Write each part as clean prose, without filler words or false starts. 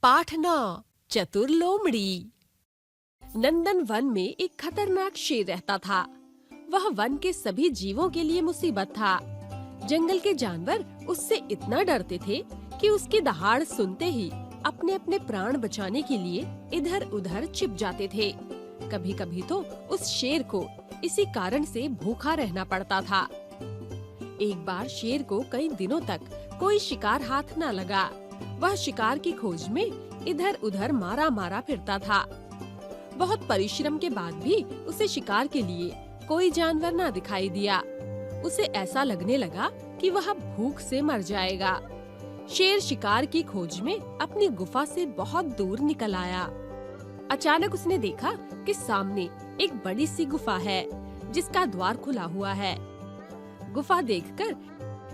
पाठ 9 चतुर लोमड़ी। नंदन वन में एक खतरनाक शेर रहता था। वह वन के सभी जीवों के लिए मुसीबत था। जंगल के जानवर उससे इतना डरते थे कि उसकी दहाड़ सुनते ही अपने अपने प्राण बचाने के लिए इधर उधर छिप जाते थे। कभी कभी तो उस शेर को इसी कारण से भूखा रहना पड़ता था। एक बार शेर को कई दिनों तक कोई शिकार हाथ न लगा। वह शिकार की खोज में इधर उधर मारा मारा फिरता था। बहुत परिश्रम के बाद भी उसे शिकार के लिए कोई जानवर न दिखाई दिया। उसे ऐसा लगने लगा कि वह भूख से मर जाएगा। शेर शिकार की खोज में अपनी गुफा से बहुत दूर निकल आया। अचानक उसने देखा कि सामने एक बड़ी सी गुफा है जिसका द्वार खुला हुआ है। गुफा देखकर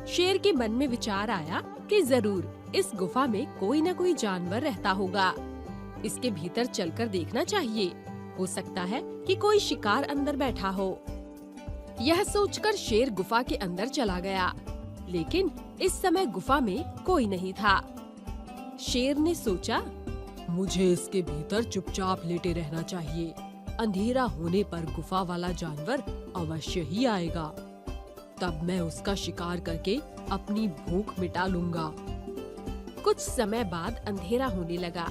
शेर के मन में विचार आया कि जरूर इस गुफा में कोई न कोई जानवर रहता होगा। इसके भीतर चलकर देखना चाहिए, हो सकता है कि कोई शिकार अंदर बैठा हो। यह सोचकर शेर गुफा के अंदर चला गया, लेकिन इस समय गुफा में कोई नहीं था। शेर ने सोचा, मुझे इसके भीतर चुपचाप लेटे रहना चाहिए। अंधेरा होने पर गुफा वाला जानवर अवश्य ही आएगा, तब मैं उसका शिकार करके अपनी भूख मिटा लूंगा। कुछ समय बाद अंधेरा होने लगा।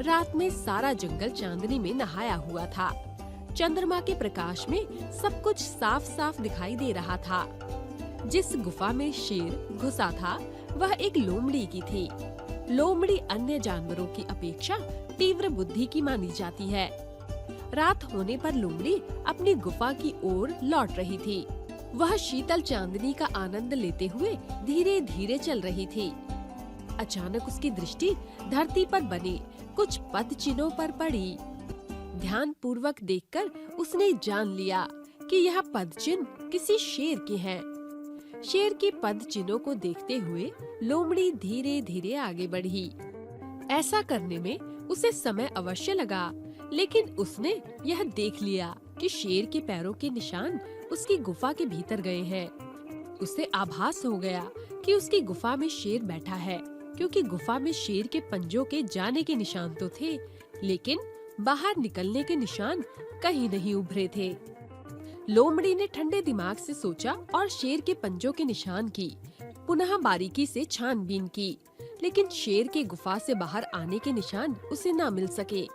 रात में सारा जंगल चांदनी में नहाया हुआ था। चंद्रमा के प्रकाश में सब कुछ साफ साफ दिखाई दे रहा था। जिस गुफा में शेर घुसा था वह एक लोमड़ी की थी। लोमड़ी अन्य जानवरों की अपेक्षा तीव्र बुद्धि की मानी जाती है। रात होने पर लोमड़ी अपनी गुफा की ओर लौट रही थी। वह शीतल चांदनी का आनंद लेते हुए धीरे धीरे चल रही थी। अचानक उसकी दृष्टि धरती पर बने कुछ पद चिन्हों पर पड़ी। ध्यान पूर्वक देखकर उसने जान लिया कि यह पद चिन्ह किसी शेर के हैं। शेर के पद चिन्हों को देखते हुए लोमड़ी धीरे धीरे आगे बढ़ी। ऐसा करने में उसे समय अवश्य लगा, लेकिन उसने यह देख लिया कि शेर के पैरों के निशान उसकी गुफा के भीतर गए हैं। उसे आभास हो गया कि उसकी गुफा में शेर बैठा है, क्योंकि गुफा में शेर के पंजों के जाने के निशान तो थे, लेकिन बाहर निकलने के निशान कहीं नहीं उभरे थे। लोमड़ी ने ठंडे दिमाग से सोचा और शेर के पंजों के निशान की पुनः बारीकी से छानबीन की, लेकिन शेर के गुफा से बाहर आने के निशान उसे न मिल सके।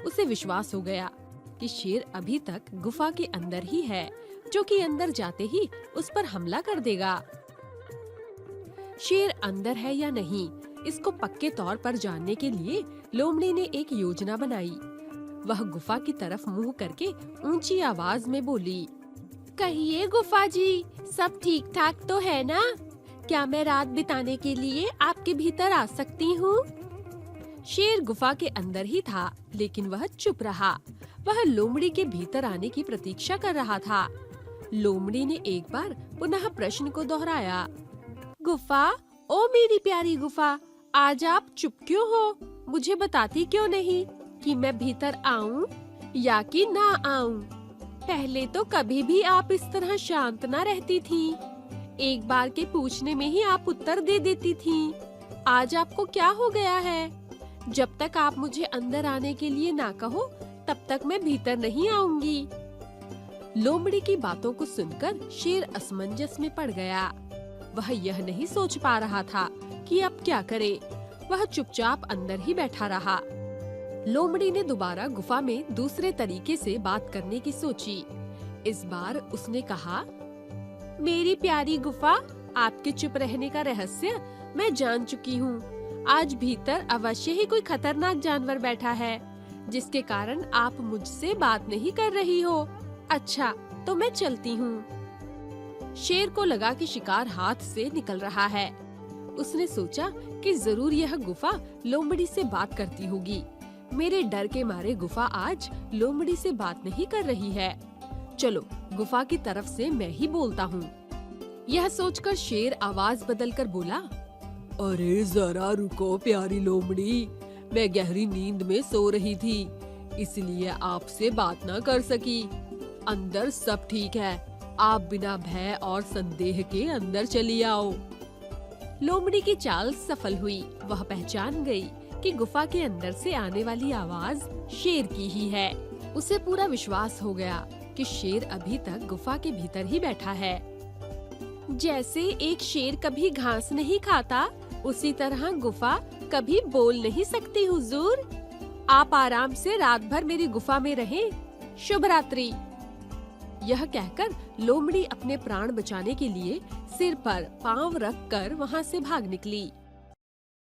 उसे विश्वास हो गया कि शेर अभी तक गुफा के अंदर ही है, जो कि अंदर जाते ही उस पर हमला कर देगा। शेर अंदर है या नहीं, इसको पक्के तौर पर जानने के लिए लोमड़ी ने एक योजना बनाई। वह गुफा की तरफ मुंह करके ऊंची आवाज में बोली, कहिए गुफा जी, सब ठीक ठाक तो है ना? क्या मैं रात बिताने के लिए आपके भीतर आ सकती हूँ? शेर गुफा के अंदर ही था, लेकिन वह चुप रहा। वह लोमड़ी के भीतर आने की प्रतीक्षा कर रहा था। लोमड़ी ने एक बार पुनः प्रश्न को दोहराया, गुफा, ओ मेरी प्यारी गुफा, आज आप चुप क्यों हो? मुझे बताती क्यों नहीं कि मैं भीतर आऊं या कि ना आऊं? पहले तो कभी भी आप इस तरह शांत ना रहती थी। एक बार के पूछने में ही आप उत्तर दे देती थी। आज आपको क्या हो गया है? जब तक आप मुझे अंदर आने के लिए ना कहो, तब तक मैं भीतर नहीं आऊंगी। लोमड़ी की बातों को सुनकर शेर असमंजस में पड़ गया। वह यह नहीं सोच पा रहा था कि अब क्या करे। वह चुपचाप अंदर ही बैठा रहा। लोमड़ी ने दोबारा गुफा में दूसरे तरीके से बात करने की सोची। इस बार उसने कहा, मेरी प्यारी गुफा, आपके चुप रहने का रहस्य मैं जान चुकी हूँ। आज भीतर अवश्य ही कोई खतरनाक जानवर बैठा है, जिसके कारण आप मुझसे बात नहीं कर रही हो। अच्छा, तो मैं चलती हूँ। शेर को लगा कि शिकार हाथ से निकल रहा है। उसने सोचा कि जरूर यह गुफा लोमड़ी से बात करती होगी। मेरे डर के मारे गुफा आज लोमड़ी से बात नहीं कर रही है। चलो, गुफा की तरफ से मैं ही बोलता हूँ। यह सोचकर शेर आवाज बदलकर बोला, अरे जरा रुको प्यारी लोमड़ी, मैं गहरी नींद में सो रही थी, इसलिए आपसे बात न कर सकी। अंदर सब ठीक है, आप बिना भय और संदेह के अंदर चली आओ। लोमड़ी की चाल सफल हुई। वह पहचान गई कि गुफा के अंदर से आने वाली आवाज शेर की ही है। उसे पूरा विश्वास हो गया कि शेर अभी तक गुफा के भीतर ही बैठा है। जैसे एक शेर कभी घास नहीं खाता, उसी तरह गुफा कभी बोल नहीं सकती हुजूर। आप आराम से रात भर मेरी गुफा में रहें। शुभ रात्रि। यह कहकर लोमड़ी अपने प्राण बचाने के लिए सिर पर पांव रखकर वहां से भाग निकली।